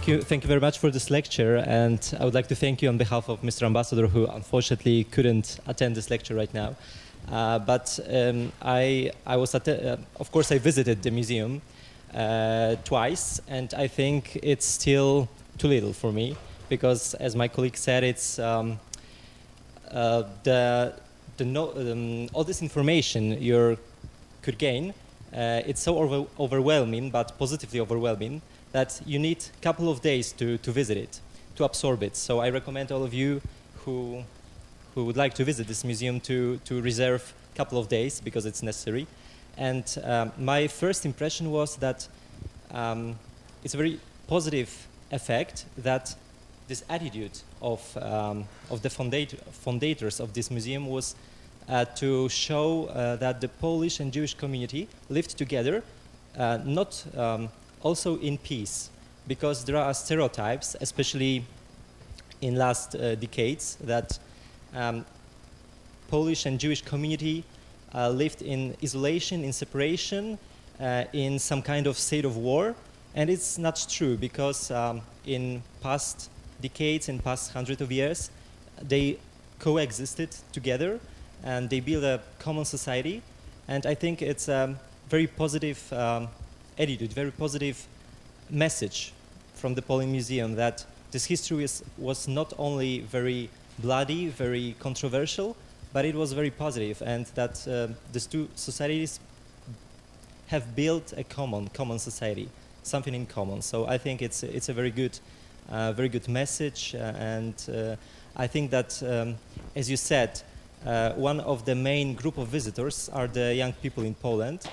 Thank you very much for this lecture, and I would like to thank you on behalf of Mr. Ambassador, who unfortunately couldn't attend this lecture right now. Of course, I visited the museum twice, and I think it's still too little for me, because, as my colleague said, it's all this information you could gain. It's so overwhelming, but positively overwhelming, that you need a couple of days to visit it, to absorb it. So I recommend all of you who would like to visit this museum to reserve a couple of days, because it's necessary. And my first impression was that it's a very positive effect that this attitude of the foundators of this museum was to show that the Polish and Jewish community lived together, not also in peace, because there are stereotypes, especially in last decades, that Polish and Jewish community lived in isolation, in separation, in some kind of state of war, and it's not true, because in past decades, in past hundreds of years, they coexisted together and they built a common society, and I think it's a very positive attitude, very positive message from the POLIN Museum, that this history was not only very bloody, very controversial, but it was very positive, and that these two societies have built a common society, something in common. So I think it's a very good message, and I think that, as you said, one of the main group of visitors are the young people in Poland,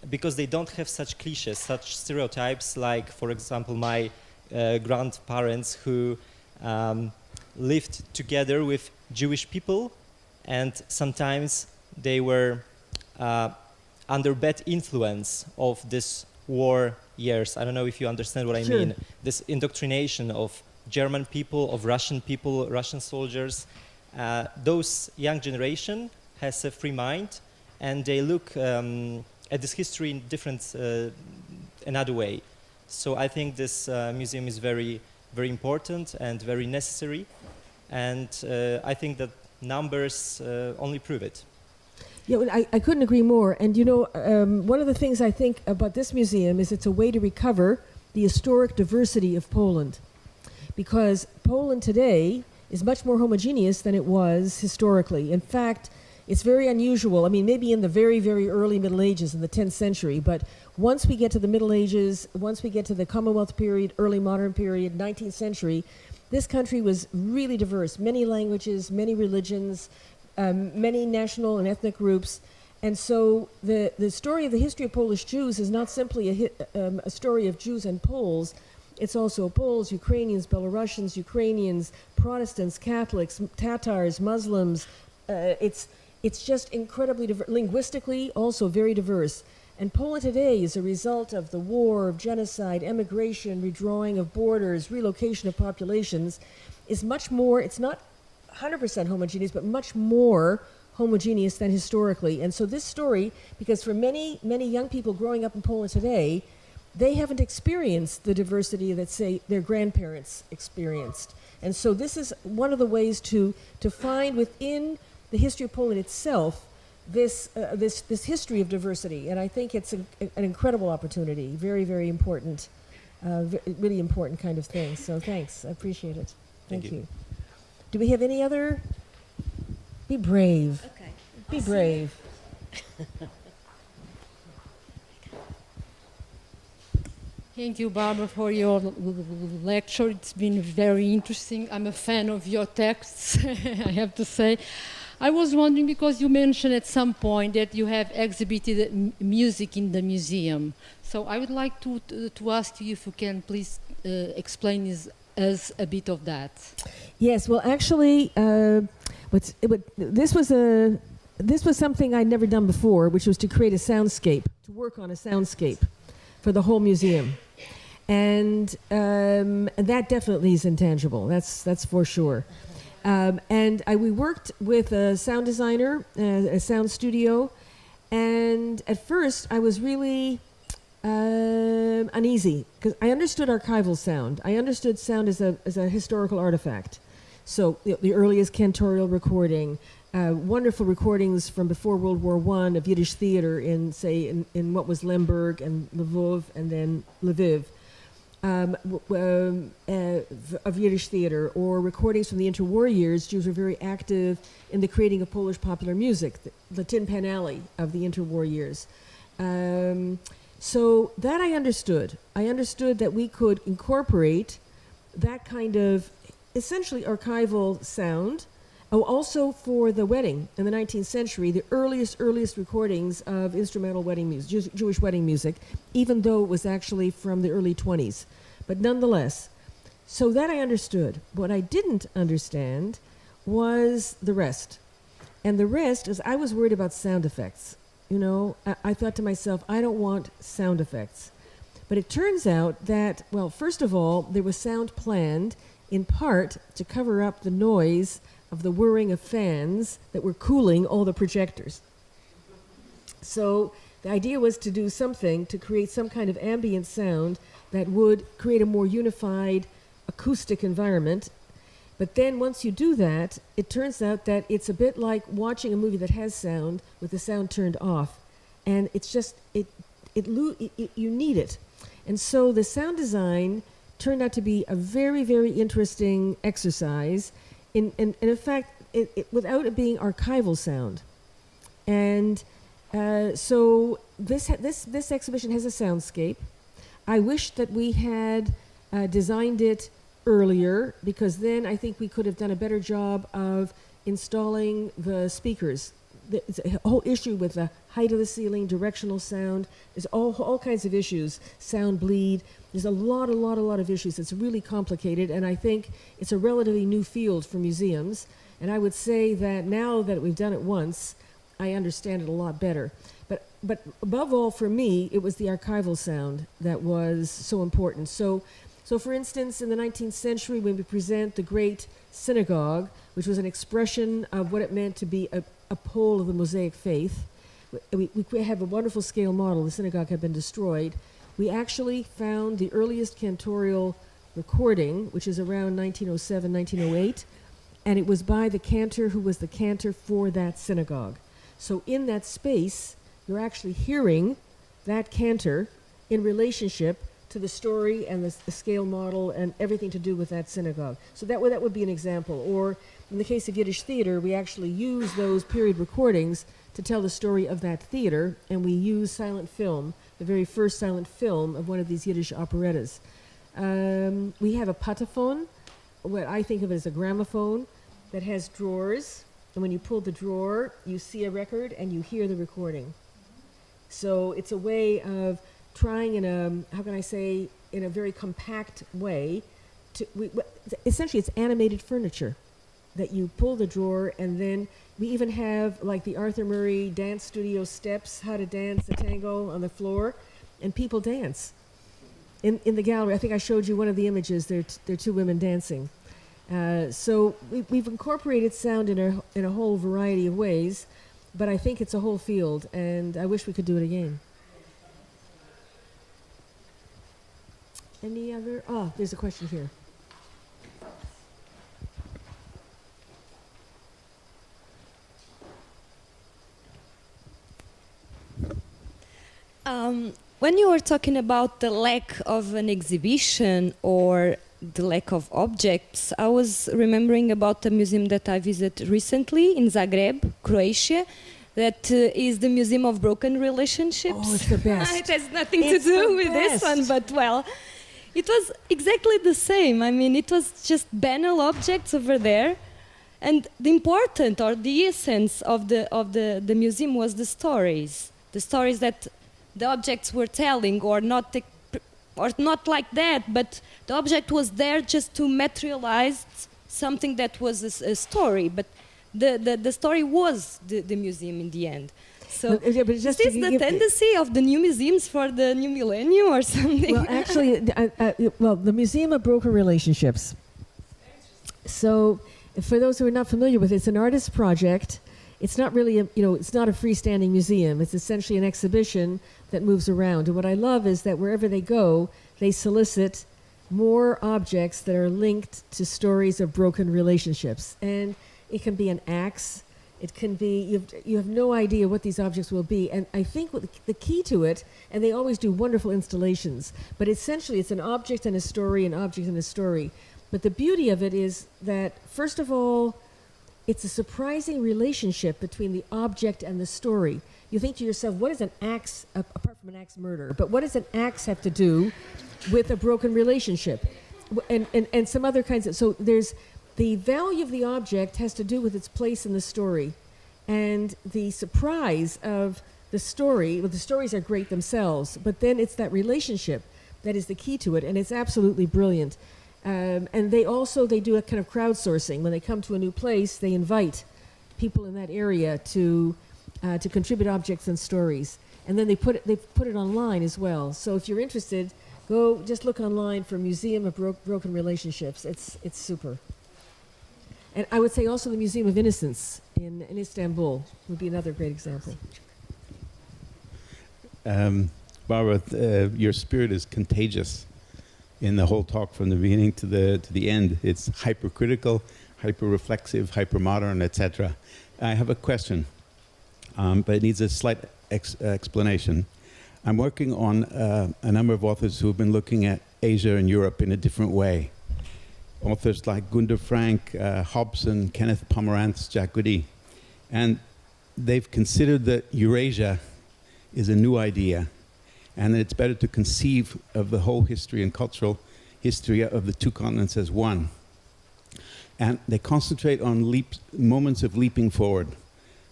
because they don't have such cliches, such stereotypes, like, for example, my grandparents who lived together with Jewish people, and sometimes they were under bad influence of this war years. I don't know if you understand what I mean. This indoctrination of German people, of Russian people, Russian soldiers. Those young generation has a free mind, and they look at this history in different, another way. So I think this museum is very, very important and very necessary, and I think that numbers only prove it. Yeah, well, I couldn't agree more. And you know, one of the things I think about this museum is it's a way to recover the historic diversity of Poland, because Poland today is much more homogeneous than it was historically. In fact, it's very unusual. I mean, maybe in the very, very early Middle Ages, in the 10th century, but once we get to the Middle Ages, once we get to the Commonwealth period, early modern period, 19th century, this country was really diverse. Many languages, many religions, many national and ethnic groups. And so the story of the history of Polish Jews is not simply a story of Jews and Poles. It's also Poles, Ukrainians, Belarusians, Ukrainians, Protestants, Catholics, Tatars, Muslims. It's just incredibly diverse. Linguistically, also very diverse. And Poland today is a result of the war, of genocide, emigration, redrawing of borders, relocation of populations, is much more, it's not 100% homogeneous, but much more homogeneous than historically. And so this story, because for many, many young people growing up in Poland today, they haven't experienced the diversity that, say, their grandparents experienced. And so this is one of the ways to find within the history of Poland itself this history of diversity. And I think it's an incredible opportunity, very, very important, really important kind of thing. So thanks, I appreciate it. Thank you. Do we have any other? Be brave. Okay. Be brave. Thank you, Barbara, for your lecture. It's been very interesting. I'm a fan of your texts, I have to say. I was wondering, because you mentioned at some point that you have exhibited music in the museum. So I would like to ask you if you can please explain this us a bit of that? Yes, well, actually, this was something I'd never done before, which was to create a soundscape, to work on a soundscape for the whole museum. And that definitely is intangible, that's for sure. We worked with a sound designer, a sound studio, and at first I was really uneasy, because I understood archival sound. I understood sound as a historical artifact. So the earliest cantorial recording, wonderful recordings from before World War I of Yiddish theater in what was Lemberg and Lvov and then Lviv. Of Yiddish theater, or recordings from the interwar years. Jews were very active in the creating of Polish popular music, the Tin Pan Alley of the interwar years. So that I understood. I understood that we could incorporate that kind of essentially archival sound. Also for the wedding in the 19th century, the earliest recordings of instrumental wedding music, Jewish wedding music, even though it was actually from the early 20s. But nonetheless, so that I understood. What I didn't understand was the rest. And the rest is I was worried about sound effects. You know, I thought to myself, I don't want sound effects. But it turns out that, well, first of all, there was sound planned in part to cover up the noise of the whirring of fans that were cooling all the projectors. So the idea was to do something to create some kind of ambient sound that would create a more unified acoustic environment. But then once you do that, it turns out that it's a bit like watching a movie that has sound with the sound turned off. And it's just, you need it. And so the sound design turned out to be a very, very interesting exercise. In fact, without it being archival sound. And so this exhibition has a soundscape. I wish that we had designed it earlier, because then I think we could have done a better job of installing the speakers. There's a whole issue with the height of the ceiling, directional sound. There's all kinds of issues, sound bleed. There's a lot of issues. It's really complicated, and I think it's a relatively new field for museums. And I would say that now that we've done it once, I understand it a lot better. But above all, for me, it was the archival sound that was so important. So for instance, in the 19th century, when we present the great synagogue, which was an expression of what it meant to be a pole of the Mosaic faith, we have a wonderful scale model. The synagogue had been destroyed. We actually found the earliest cantorial recording, which is around 1907, 1908, and it was by the cantor who was the cantor for that synagogue. So in that space, you're actually hearing that cantor in relationship to the story and the scale model and everything to do with that synagogue. So that would be an example. Or in the case of Yiddish theater, we actually use those period recordings to tell the story of that theater, and we use silent film, the very first silent film of one of these Yiddish operettas. We have a pataphone, what I think of as a gramophone, that has drawers, and when you pull the drawer, you see a record and you hear the recording. So it's a way of trying in a very compact way essentially it's animated furniture that you pull the drawer, and then we even have like the Arthur Murray dance studio steps, how to dance a tango on the floor, and people dance. In the gallery, I think I showed you one of the images, there are two women dancing. So we've incorporated sound in a whole variety of ways, but I think it's a whole field, and I wish we could do it again. Any other? Oh, there's a question here. When you were talking about the lack of an exhibition or the lack of objects, I was remembering about a museum that I visited recently in Zagreb, Croatia, that is the Museum of Broken Relationships. Oh, it's the best. It has nothing to do with this one, but well, it was exactly the same. I mean, it was just banal objects over there, and the important or the essence of the museum was the stories that the objects were telling, or not or not like that, but the object was there just to materialize something that was a story, but the story was the museum in the end. So But just is to this the tendency of the new museums for the new millennium or something? Well, actually, the Museum of Broken Relationships. So, for those who are not familiar with it, it's an artist's project. It's not really, it's not a freestanding museum. It's essentially an exhibition that moves around. And what I love is that wherever they go, they solicit more objects that are linked to stories of broken relationships. And it can be an axe. It can be, you have no idea what these objects will be. And I think the key to it, and they always do wonderful installations, but essentially it's an object and a story, an object and a story. But the beauty of it is that, first of all, it's a surprising relationship between the object and the story. You think to yourself, what is an axe, apart from an axe murder, but what does an axe have to do with a broken relationship? And some other kinds of, so there's, the value of the object has to do with its place in the story. And the surprise of the story, well, the stories are great themselves, but then it's that relationship that is the key to it, and it's absolutely brilliant. And they do a kind of crowdsourcing. When they come to a new place, they invite people in that area to contribute objects and stories. And then they put it online as well. So if you're interested, go just look online for Museum of Broken Relationships. It's super. And I would say also the Museum of Innocence in Istanbul would be another great example. Barbara, your spirit is contagious in the whole talk from the beginning to the end. It's hypercritical, hyper-reflexive, hyper-modern, etc. I have a question, but it needs a slight explanation. I'm working on a number of authors who have been looking at Asia and Europe in a different way. Authors like Gunder Frank, Hobson, Kenneth Pomerantz, Jack Goody. And they've considered that Eurasia is a new idea, and that it's better to conceive of the whole history and cultural history of the two continents as one. And they concentrate on moments of leaping forward,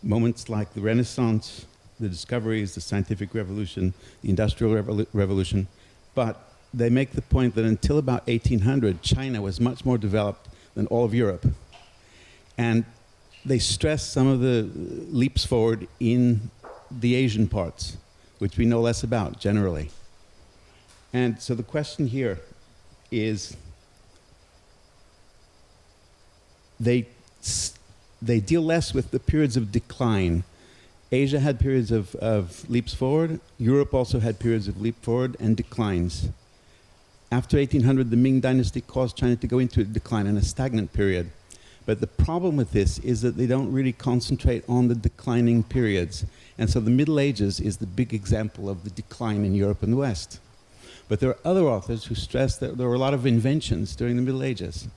moments like the Renaissance, the discoveries, the scientific revolution, the industrial revolution. But they make the point that until about 1800, China was much more developed than all of Europe. And they stress some of the leaps forward in the Asian parts, which we know less about generally. And so the question here is, they deal less with the periods of decline. Asia had periods of leaps forward. Europe also had periods of leap forward and declines. After 1800, the Ming Dynasty caused China to go into a decline and a stagnant period. But the problem with this is that they don't really concentrate on the declining periods. And so the Middle Ages is the big example of the decline in Europe and the West. But there are other authors who stress that there were a lot of inventions during the Middle Ages.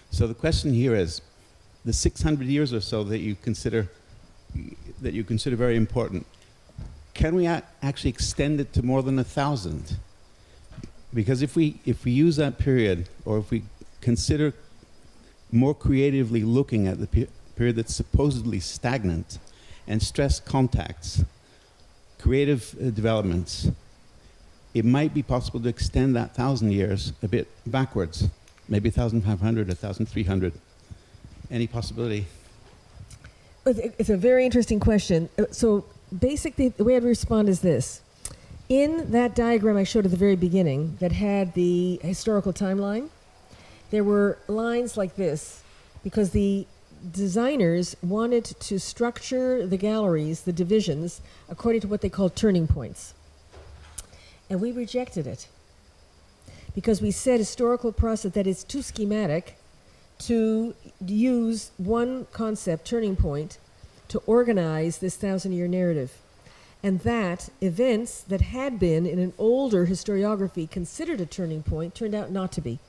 So the question here is, the 600 years or so that you consider very important, can we actually extend it to more than 1,000? Because if we use that period, or if we consider more creatively looking at the period that's supposedly stagnant and stress contacts, creative developments, it might be possible to extend that 1,000 years a bit backwards, maybe 1,500, 1,300. Any possibility? It's a very interesting question. So basically, the way I'd respond is this. In that diagram I showed at the very beginning that had the historical timeline, there were lines like this because the designers wanted to structure the galleries, the divisions, according to what they called turning points. And we rejected it because we said historical process that is too schematic to use one concept, turning point, to organize this 1,000-year narrative. And that events that had been in an older historiography considered a turning point turned out not to be.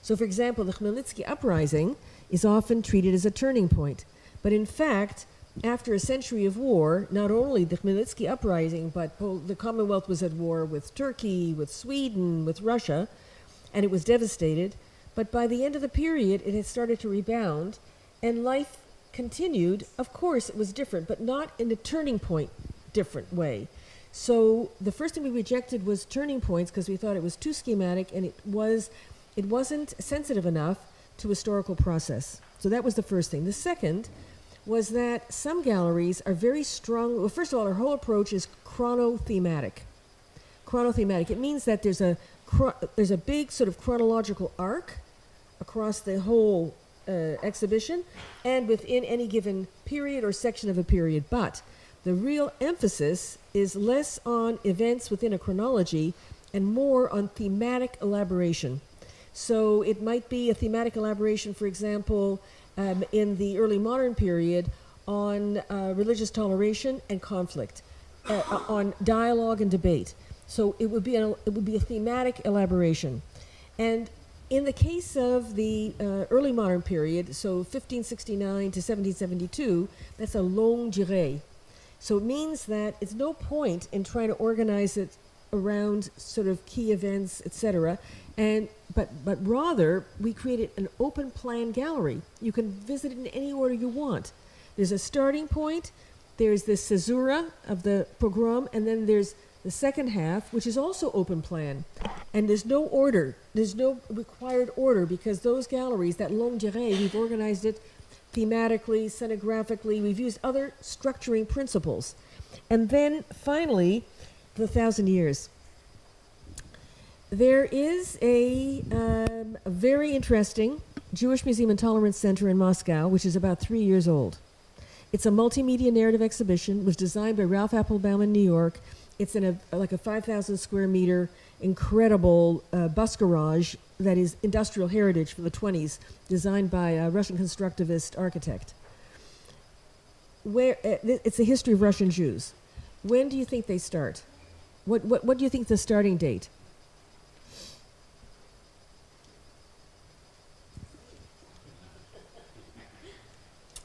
So for example, the Khmelnytsky uprising is often treated as a turning point. But in fact, after a century of war, not only the Khmelnytsky uprising, but the Commonwealth was at war with Turkey, with Sweden, with Russia, and it was devastated. But by the end of the period, it had started to rebound, and life continued. Of course, it was different, but not in a turning point different way. So the first thing we rejected was turning points because we thought it was too schematic and it wasn't sensitive enough to historical process. So that was the first thing. The second was that some galleries are very strong. Well, first of all, our whole approach is chronothematic. Chronothematic. It means that there's a big sort of chronological arc across the whole exhibition and within any given period or section of a period. But the real emphasis is less on events within a chronology and more on thematic elaboration. So it might be a thematic elaboration, for example, in the early modern period on religious toleration and conflict, on dialogue and debate. So it would be a thematic elaboration. And in the case of the early modern period, so 1569 to 1772, that's a longue durée. So it means that it's no point in trying to organize it around sort of key events, etc. But rather, we created an open plan gallery. You can visit it in any order you want. There's a starting point, there's the caesura of the pogrom, and then there's the second half, which is also open plan. And there's no order, there's no required order, because those galleries, that longue durée, we've organized it thematically, scenographically, we've used other structuring principles. And then finally, the 1,000 years. There is a very interesting Jewish Museum and Tolerance Center in Moscow, which is about 3 years old. It's a multimedia narrative exhibition. It was designed by Ralph Applebaum in New York. It's in like a 5,000 square meter incredible bus garage that is industrial heritage from the 20s, designed by a Russian constructivist architect. It's the history of Russian Jews. When do you think they start? What do you think the starting date?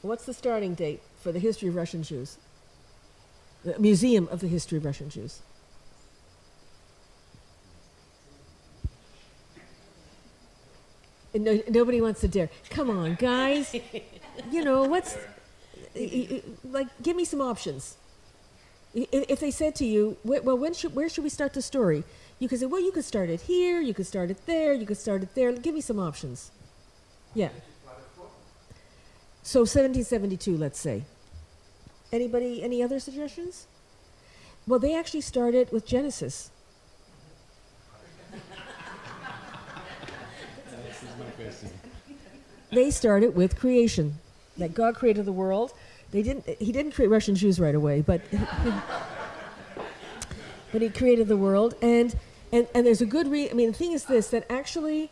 What's the starting date for the history of Russian Jews? The Museum of the History of Russian Jews. And nobody wants to dare. Come on, guys. You know, give me some options. If they said to you, well, where should we start the story? You could say, well, you could start it here, you could start it there, you could start it there. Give me some options. Yeah. So 1772, let's say. Any other suggestions? Well, they actually started with Genesis. They started with creation, that God created the world. He didn't create Russian Jews right away, but he created the world. And there's a good reason. I mean, the thing is this, that actually,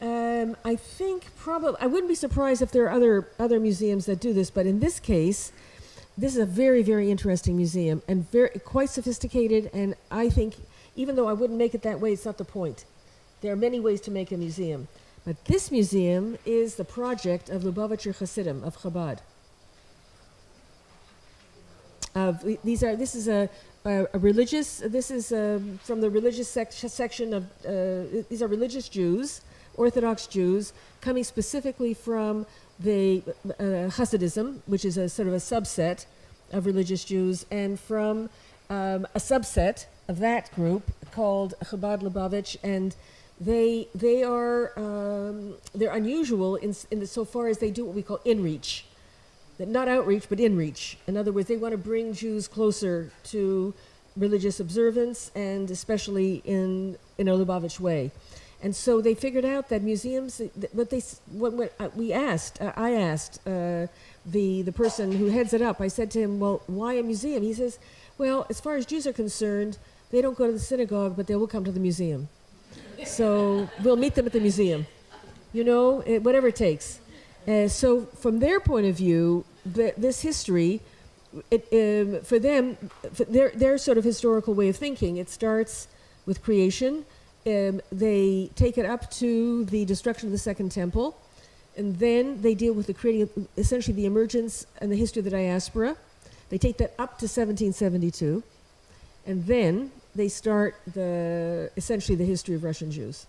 I think probably, I wouldn't be surprised if there are other museums that do this, but in this case, this is a very, very interesting museum and quite sophisticated, and I think, even though I wouldn't make it that way, it's not the point. There are many ways to make a museum. But this museum is the project of Lubavitcher Hasidim, of Chabad. This is a religious, this is from the religious section of, these are religious Jews, Orthodox Jews, coming specifically from the Hasidism, which is a sort of a subset of religious Jews, and from a subset of that group called Chabad Lubavitch, and they're unusual in so far as they do what we call inreach. Not outreach, but inreach. In other words, they want to bring Jews closer to religious observance, and especially in a Lubavitch way. And so they figured out that museums, I asked the person who heads it up, I said to him, well, why a museum? He says, well, as far as Jews are concerned, they don't go to the synagogue, but they will come to the museum. So we'll meet them at the museum, whatever it takes. So from their point of view, this history, for them, their sort of historical way of thinking, it starts with creation. They take it up to the destruction of the Second Temple, and then they deal with the creating, essentially the emergence and the history of the diaspora. They take that up to 1772, and then they start essentially the history of Russian Jews,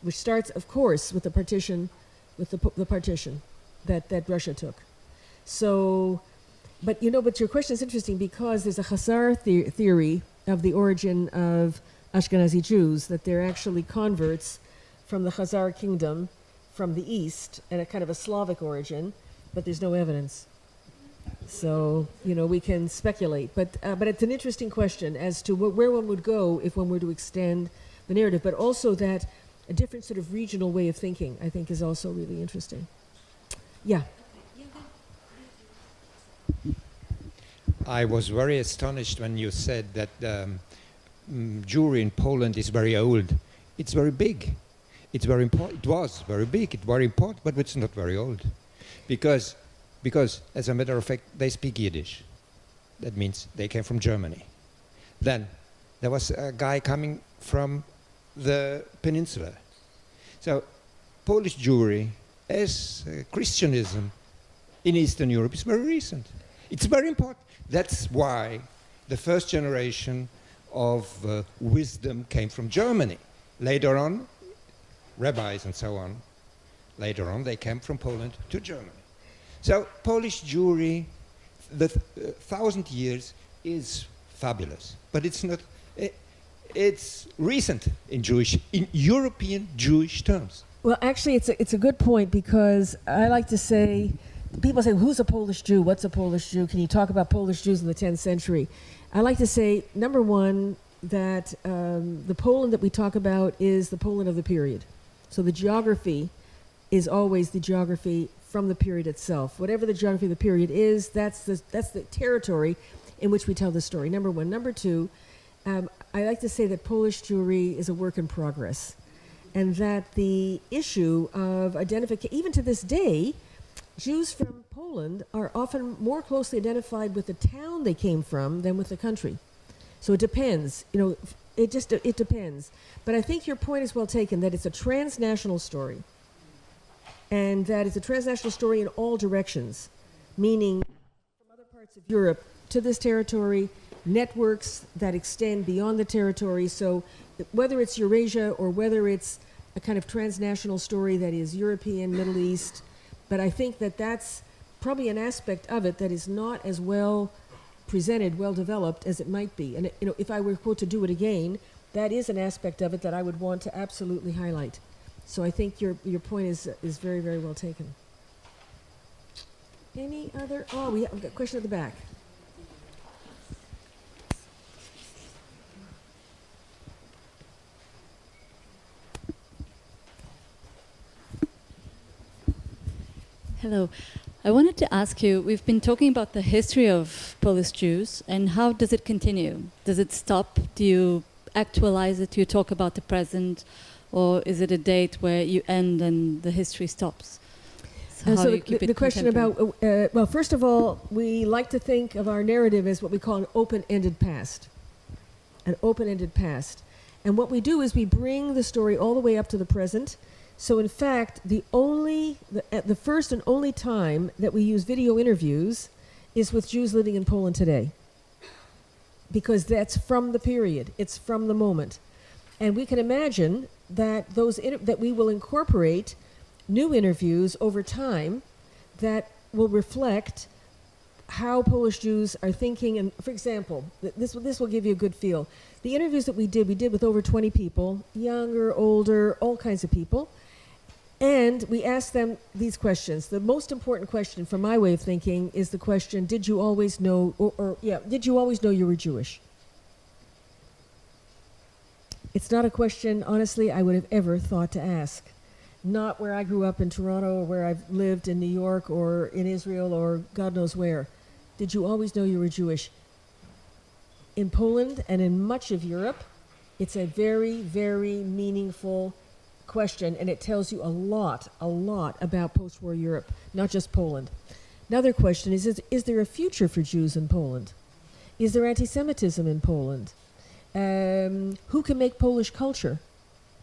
which starts, of course, with the partition, the partition that Russia took. So, but your question is interesting because there's a Khazar theory of the origin of Ashkenazi Jews, that they're actually converts from the Khazar kingdom from the east and a kind of a Slavic origin, but there's no evidence. So, we can speculate. But it's an interesting question as to where one would go if one were to extend the narrative, but also that a different sort of regional way of thinking, I think, is also really interesting. Yeah. I was very astonished when you said that Jewry in Poland is very old. It's very big. It's very important. It was very big. It's very important, but it's not very old, because, as a matter of fact, they speak Yiddish. That means they came from Germany. Then there was a guy coming from the peninsula. So Polish Jewry, as Christianism in Eastern Europe, is very recent. It's very important. That's why the first generation of wisdom came from Germany. Later on, rabbis and so on, later on they came from Poland to Germany. So Polish Jewry, the 1,000 years is fabulous, but it's not. It's recent in European Jewish terms. Well, actually, it's a good point, because I like to say, people say, who's a Polish Jew? What's a Polish Jew? Can you talk about Polish Jews in the 10th century? I like to say, number one, that the Poland that we talk about is the Poland of the period. So the geography is always the geography from the period itself. Whatever the geography of the period is, that's the territory in which we tell the story, number one. Number two, I like to say that Polish Jewry is a work in progress, and that the issue of identification, even to this day, Jews from Poland are often more closely identified with the town they came from than with the country. So it depends, it depends. But I think your point is well taken, that it's a transnational story, and that it's a transnational story in all directions, meaning from other parts of Europe to this territory, networks that extend beyond the territory. So whether it's Eurasia or whether it's a kind of transnational story that is European, Middle East, but I think that that's probably an aspect of it that is not as well presented, well developed as it might be. And if I were, quote, to do it again, that is an aspect of it that I would want to absolutely highlight. So I think your point is very, very well taken. Any other? Oh, we've got a question at the back. Hello. I wanted to ask you, we've been talking about the history of Polish Jews, and how does it continue? Does it stop? Do you actualize it? Do you talk about the present? Or is it a date where you end and the history stops? So how do you keep it the question about, well, first of all, we like to think of our narrative as what we call an open-ended past. An open-ended past. And what we do is we bring the story all the way up to the present. So in fact, the first and only time that we use video interviews is with Jews living in Poland today, because that's from the period, it's from the moment. And we can imagine that that we will incorporate new interviews over time that will reflect how Polish Jews are thinking. And for example, this will give you a good feel. The interviews that we did with over 20 people, younger, older, all kinds of people. And we asked them these questions. The most important question, from my way of thinking, is the question: did you always know, did you always know you were Jewish? It's not a question, honestly, I would have ever thought to ask. Not where I grew up in Toronto, or where I've lived in New York, or in Israel, or God knows where. Did you always know you were Jewish? In Poland and in much of Europe, it's a very, very meaningful question, and it tells you a lot about post-war Europe, not just Poland. Another question is there a future for Jews in Poland? Is there anti-Semitism in Poland? Who can make Polish culture?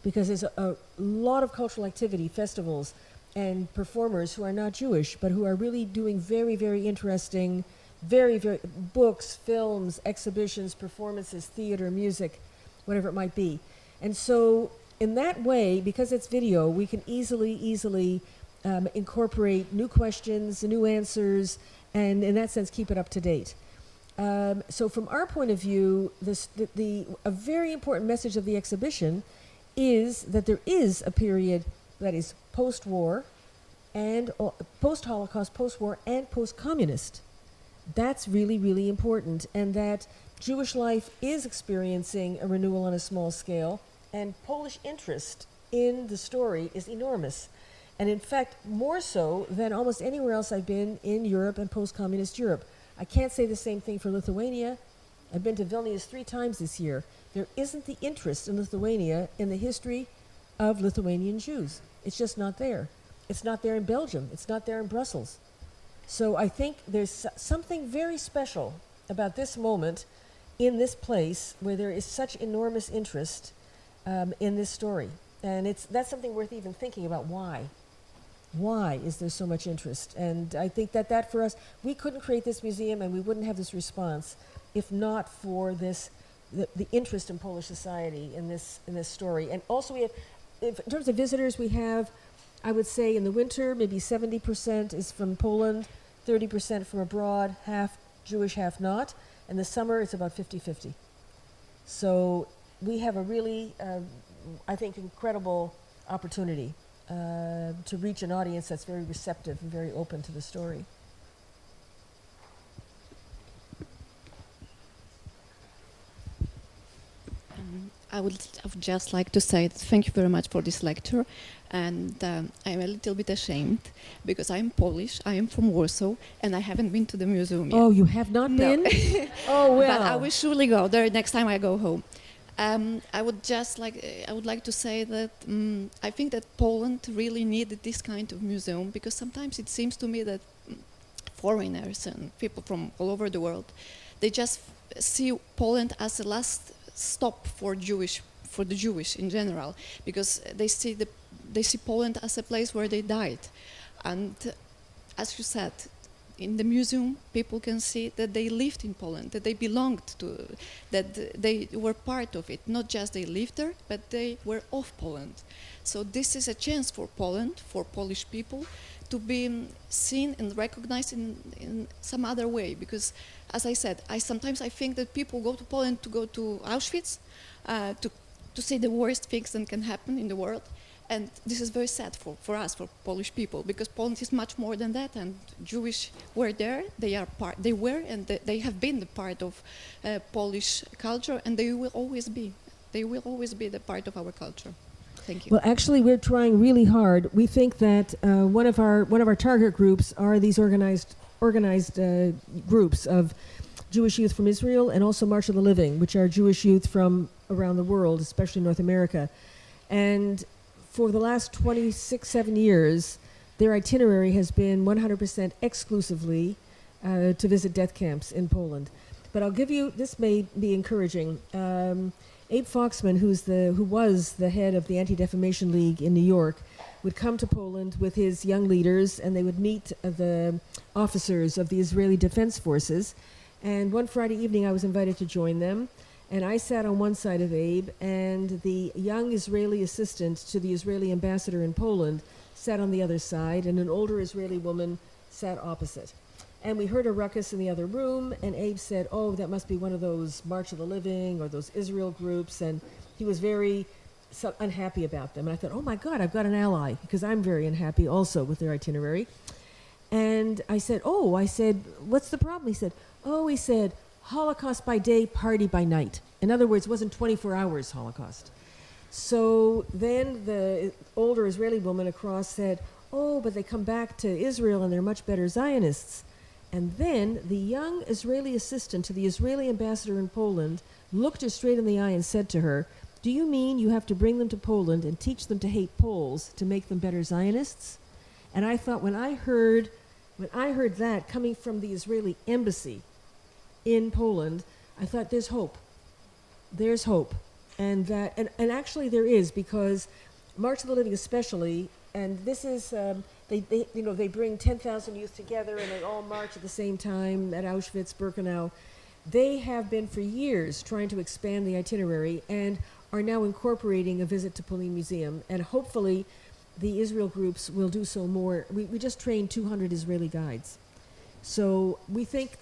Because there's a lot of cultural activity, festivals, and performers who are not Jewish, but who are really doing very, very interesting, very, very books, films, exhibitions, performances, theater, music, whatever it might be. And so in that way, because it's video, we can easily incorporate new questions, new answers, and in that sense, keep it up to date. So from our point of view, a very important message of the exhibition is that there is a period that is post-war and post-Holocaust, post-war, and post-communist. That's really, really important, and that Jewish life is experiencing a renewal on a small scale, and Polish interest in the story is enormous. And in fact, more so than almost anywhere else I've been in Europe and post-communist Europe. I can't say the same thing for Lithuania. I've been to Vilnius 3 times this year. There isn't the interest in Lithuania in the history of Lithuanian Jews. It's just not there. It's not there in Belgium. It's not there in Brussels. So I think there's something very special about this moment in this place where there is such enormous interest in this story. And that's something worth even thinking about. Why? Why is there so much interest? And I think that for us, we couldn't create this museum and we wouldn't have this response if not for the interest in Polish society in this story. And also we have, in terms of visitors, we have, I would say in the winter, maybe 70% is from Poland, 30% from abroad, half Jewish, half not. In the summer, it's about 50-50. So we have a really, I think, incredible opportunity to reach an audience that's very receptive and very open to the story. I would just like to say thank you very much for this lecture, and I'm a little bit ashamed because I'm Polish, I am from Warsaw, and I haven't been to the museum yet. Oh, you have not been? Oh, well. But I will surely go there next time I go home. I would like to say that I think that Poland really needed this kind of museum, because sometimes it seems to me that foreigners and people from all over the world, they just see Poland as a last stop for the Jewish in general, because they see Poland as a place where they died. And as you said, in the museum, people can see that they lived in Poland, that they belonged to, that they were part of it. Not just they lived there, but they were of Poland. So this is a chance for Poland, for Polish people, to be seen and recognized in some other way. Because, as I said, sometimes I think that people go to Poland to go to Auschwitz, to see the worst things that can happen in the world. And this is very sad for us, for Polish people, because Poland is much more than that. And Jewish were there; they have been the part of Polish culture, and they will always be. They will always be the part of our culture. Thank you. Well, actually, we're trying really hard. We think that one of our target groups are these organized groups of Jewish youth from Israel and also March of the Living, which are Jewish youth from around the world, especially North America. And for the last 7 years, their itinerary has been 100% exclusively to visit death camps in Poland. But I'll give you, this may be encouraging. Abe Foxman, who was the head of the Anti-Defamation League in New York, would come to Poland with his young leaders, and they would meet the officers of the Israeli Defense Forces. And one Friday evening, I was invited to join them. And I sat on one side of Abe, and the young Israeli assistant to the Israeli ambassador in Poland sat on the other side, and an older Israeli woman sat opposite. And we heard a ruckus in the other room, and Abe said, "Oh, that must be one of those March of the Living or those Israel groups," and he was very unhappy about them. And I thought, oh my God, I've got an ally, because I'm very unhappy also with their itinerary. And I said, what's the problem? He said, Holocaust by day, party by night. In other words, it wasn't 24 hours Holocaust. So then the older Israeli woman across said, "Oh, but they come back to Israel and they're much better Zionists." And then the young Israeli assistant to the Israeli ambassador in Poland looked her straight in the eye and said to her, "Do you mean you have to bring them to Poland and teach them to hate Poles to make them better Zionists?" And I thought, when I heard that coming from the Israeli embassy in Poland, I thought, there's hope. There's hope. And actually there is, because March of the Living especially, and this is, they bring 10,000 youth together and they all march at the same time at Auschwitz, Birkenau. They have been for years trying to expand the itinerary and are now incorporating a visit to POLIN Museum, and hopefully the Israel groups will do so more. We just trained 200 Israeli guides. So we think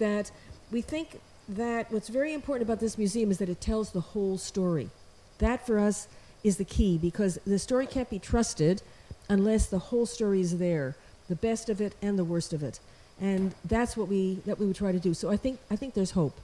that what's very important about this museum is that it tells the whole story. That for us is the key, because the story can't be trusted unless the whole story is there, the best of it and the worst of it. And that's what we would try to do. So I think there's hope.